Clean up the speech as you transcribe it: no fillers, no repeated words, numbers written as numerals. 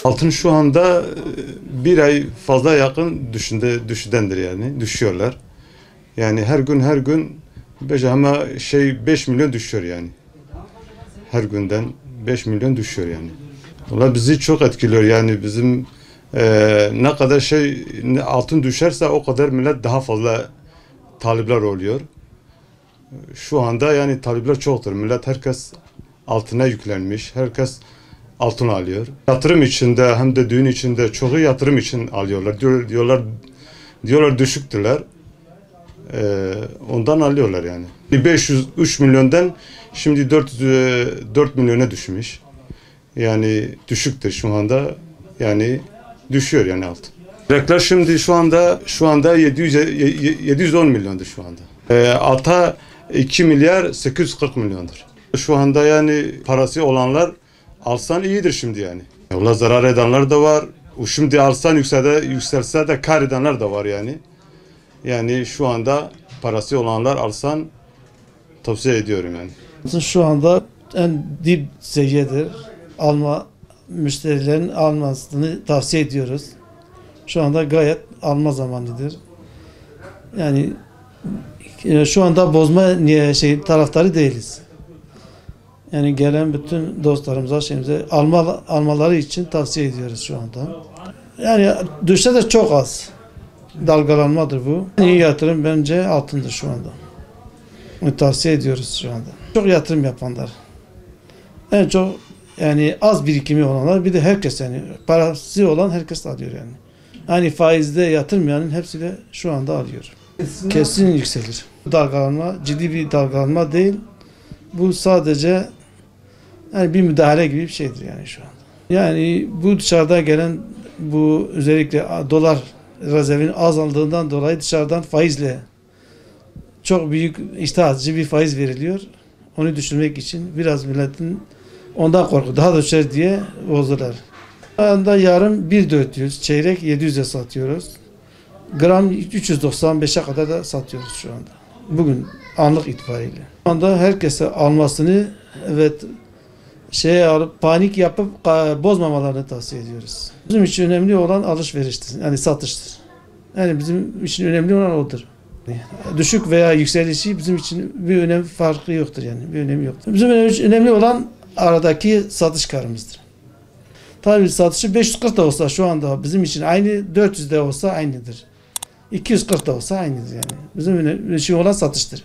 Altın şu anda bir ay fazla yakın düşüdendir yani. Düşüyorlar. Yani her gün ama 5 milyon düşüyor yani. Her günden 5 milyon düşüyor yani. Valla bizi çok etkiliyor yani bizim ne kadar altın düşerse o kadar millet daha fazla talipler oluyor. Şu anda yani talipler çoktur. Herkes altına yüklenmiş. Herkes altın alıyor. Yatırım içinde hem de düğün içinde çoğu yatırım için alıyorlar. Diyorlar düşüktüler. Ondan alıyorlar yani. 503 milyondan şimdi 4 milyona düşmüş. Yani düşüktür şu anda. Yani düşüyor yani altın. Reklar şimdi şu anda 710 milyondur şu anda. Alta 2 milyar 840 milyondur. Şu anda yani parası olanlar alsan iyidir şimdi yani. Valla zarar edenler de var. Şimdi alsan yükselse de kar edenler de var yani. Yani şu anda parası olanlar alsan tavsiye ediyorum yani. Şu anda en dip seviyedir. Müşterilerin almasını tavsiye ediyoruz. Şu anda gayet alma zamanıdır. Yani şu anda bozma taraftarı değiliz. Yani gelen bütün dostlarımıza almaları için tavsiye ediyoruz şu anda. Yani düşse de çok az. Dalgalanmadır bu. En iyi yatırım bence altındır şu anda. Tavsiye ediyoruz şu anda. Çok yatırım yapanlar. En çok yani az birikimi olanlar, bir de herkes yani parası olan herkes alıyor yani. Hani faizde yatırmayanın hepsi de şu anda alıyor. Kesin yükselir. Dalgalanma ciddi bir dalgalanma değil. Bu sadece yani bir müdahale gibi bir şeydir yani şu anda. Yani bu dışarıda gelen bu özellikle dolar rezervinin azaldığından dolayı dışarıdan faizle çok büyük iştah açıcı bir faiz veriliyor. Onu düşürmek için biraz milletin ondan korku daha da düşer diye bozdular. Şu anda yarım 1.400, çeyrek 700'e satıyoruz. Gram 395'e kadar da satıyoruz şu anda. Bugün anlık itibariyle. Şu anda herkese almasını alıp panik yapıp bozmamalarını tavsiye ediyoruz. Bizim için önemli olan alışveriştir. Yani satıştır. Yani bizim için önemli olan odur. Düşük veya yükselişi bizim için bir farkı yoktur yani. Bir önemi yoktur. Bizim önemli olan aradaki satış karımızdır. Tabii satışı 540 da olsa şu anda bizim için aynı, 400 de olsa aynıdır. 240 da olsa aynıdır yani. Bizim önemli olan satıştır.